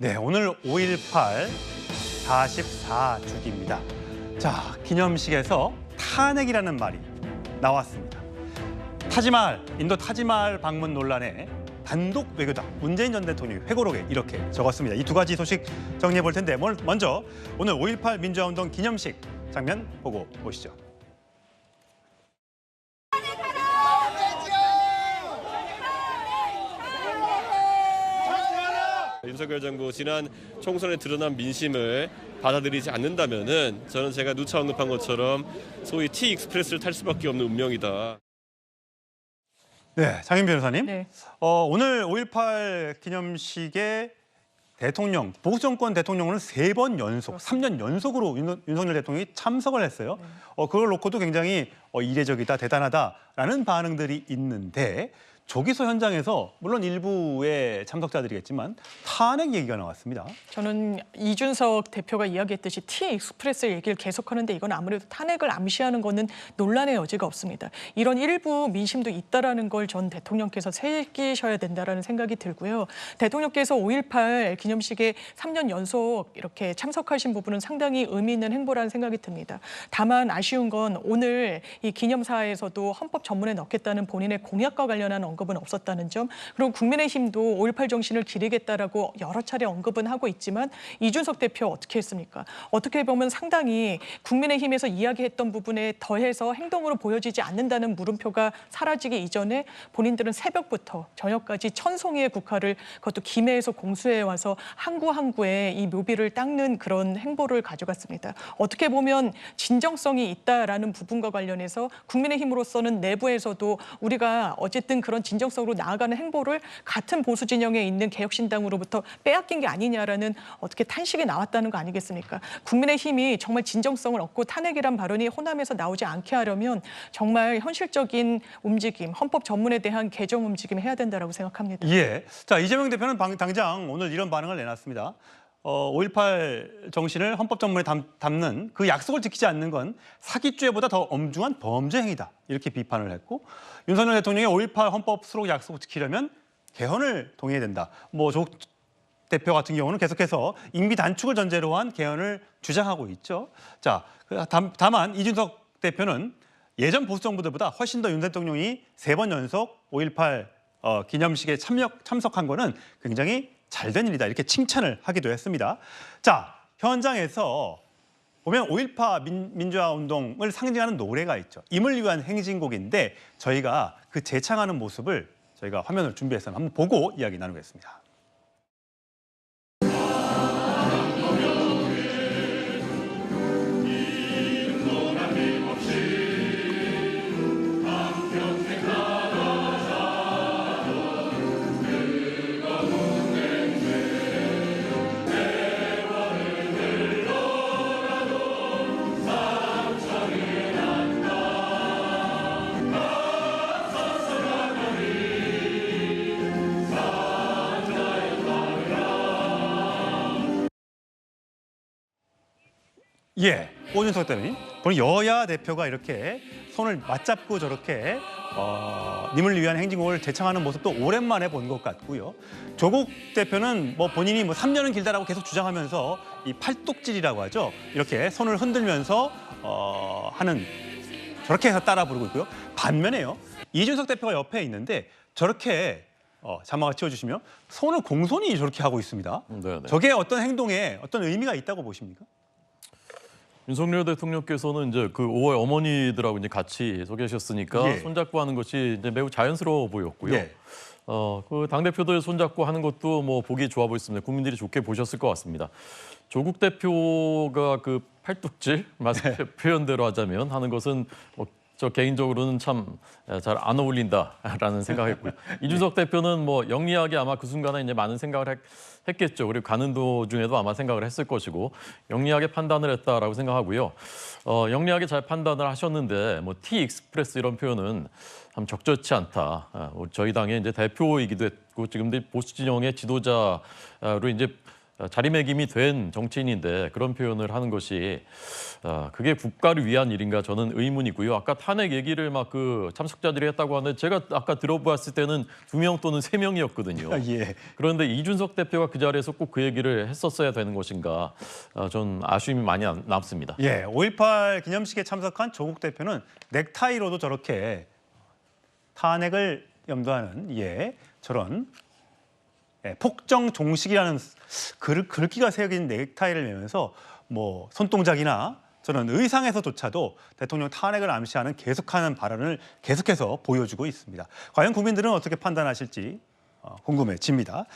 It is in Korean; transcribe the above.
네, 오늘 5.18 44주기입니다. 자, 기념식에서 탄핵이라는 말이 나왔습니다. 타지말, 인도 타지말 방문 논란에 단독 외교다. 문재인 전 대통령이 회고록에 이렇게 적었습니다. 이 두 가지 소식 정리해 볼 텐데 먼저 오늘 5.18 민주화운동 기념식 장면 보고 오시죠. 윤석열 정부 지난 총선에 드러난 민심을 받아들이지 않는다면은 저는 제가 누차 언급한 것처럼 소위 T-익스프레스를 탈 수밖에 없는 운명이다. 네, 장인 변호사님. 네. 오늘 5.18 기념식에 대통령, 보수 정권 대통령은 3번 연속, 3년 연속으로 윤석열 대통령이 참석을 했어요. 그걸 놓고도 굉장히 이례적이다, 대단하다라는 반응들이 있는데 조기소 현장에서 물론 일부의 참석자들이겠지만 탄핵 얘기가 나왔습니다. 저는 이준석 대표가 이야기했듯이 T-익스프레스 얘기를 계속하는데 이건 아무래도 탄핵을 암시하는 거는 논란의 여지가 없습니다. 이런 일부 민심도 있다라는 걸 전 대통령께서 새기셔야 된다라는 생각이 들고요. 대통령께서 5.18 기념식에 3년 연속 이렇게 참석하신 부분은 상당히 의미 있는 행보라는 생각이 듭니다. 다만 아쉬운 건 오늘 이 기념사에서도 헌법 전문에 넣겠다는 본인의 공약과 관련한 언급은 없었다는 점, 그리고 국민의힘도 5.18 정신을 기리겠다라고 여러 차례 언급은 하고 있지만 이준석 대표 어떻게 했습니까? 어떻게 보면 상당히 국민의힘에서 이야기했던 부분에 더해서 행동으로 보여지지 않는다는 물음표가 사라지기 이전에 본인들은 새벽부터 저녁까지 천송이의 국화를 그것도 김해에서 공수해 와서 항구 항구에 이 묘비를 닦는 그런 행보를 가져갔습니다. 어떻게 보면 진정성이 있다라는 부분과 관련해서 국민의힘으로서는 내부에서도 우리가 어쨌든 그런 진정성으로 나아가는 행보를 같은 보수 진영에 있는 개혁신당으로부터 빼앗긴 게 아니냐라는 어떻게 탄식이 나왔다는 거 아니겠습니까? 국민의힘이 정말 진정성을 얻고 탄핵이란 발언이 호남에서 나오지 않게 하려면 정말 현실적인 움직임, 헌법 전문에 대한 개정 움직임 해야 된다라고 생각합니다. 예. 자, 이재명 대표는 당장 오늘 이런 반응을 내놨습니다. 5.18 정신을 헌법 전문에 담는 그 약속을 지키지 않는 건 사기죄보다 더 엄중한 범죄 행위다. 이렇게 비판을 했고 윤석열 대통령이 5.18 헌법 수록 약속을 지키려면 개헌을 동의해야 된다. 조국 대표 같은 경우는 계속해서 임기 단축을 전제로 한 개헌을 주장하고 있죠. 자, 다만 이준석 대표는 예전 보수 정부들보다 훨씬 더 윤 대통령이 3번 연속 5.18 기념식에 참석한 거는 굉장히 잘된 일이다. 이렇게 칭찬을 하기도 했습니다. 자, 현장에서 보면 5.18 민주화 운동을 상징하는 노래가 있죠. 임을 위한 행진곡인데 저희가 그 재창하는 모습을 저희가 화면을 준비해서 한번 보고 이야기 나누겠습니다. 예, 오준석 대표님. 오늘 여야 대표가 이렇게 손을 맞잡고 저렇게 님을 위한 행진곡을 재창하는 모습도 오랜만에 본 것 같고요. 조국 대표는 본인이 3년은 길다라고 계속 주장하면서 이 팔뚝질이라고 하죠. 이렇게 손을 흔들면서 하는 저렇게 해서 따라 부르고 있고요. 반면에요. 이준석 대표가 옆에 있는데 저렇게 자막을 치워주시면 손을 공손히 저렇게 하고 있습니다. 네네. 저게 어떤 행동에 어떤 의미가 있다고 보십니까? 윤석열 대통령께서는 이제 그 5월 어머니들하고 이제 같이 서 계셨으니까 예. 손잡고 하는 것이 이제 매우 자연스러워 보였고요. 예. 그 당대표들 손잡고 하는 것도 보기 좋아 보였습니다. 국민들이 좋게 보셨을 것 같습니다. 조국 대표가 그 팔뚝질 표현대로 하자면 하는 것은 저 개인적으로는 참 잘 안 어울린다라는 생각했고요. 이준석 대표는 영리하게 아마 그 순간에 이제 많은 생각을 했겠죠. 그리고 가는 도중에도 아마 생각을 했을 것이고 영리하게 판단을 했다라고 생각하고요. 영리하게 잘 판단을 하셨는데 T-익스프레스 이런 표현은 참 적절치 않다. 저희 당의 이제 대표이기도 했고 지금 보수 진영의 지도자로 이제 자리매김이 된 정치인인데 그런 표현을 하는 것이 그게 국가를 위한 일인가 저는 의문이고요. 아까 탄핵 얘기를 막 그 참석자들이 했다고 하는데 제가 아까 들어봤을 때는 2명 또는 3명이었거든요. 예. 그런데 이준석 대표가 그 자리에서 꼭 그 얘기를 했었어야 되는 것인가 전 아쉬움이 많이 남습니다. 예, 5.18 기념식에 참석한 조국 대표는 넥타이로도 저렇게 탄핵을 염두하는 저런 폭정 종식이라는 글귀가 새겨진 넥타이를 매면서 뭐 손동작이나 저는 의상에서조차도 대통령 탄핵을 암시하는 계속하는 발언을 계속해서 보여주고 있습니다. 과연 국민들은 어떻게 판단하실지 궁금해집니다.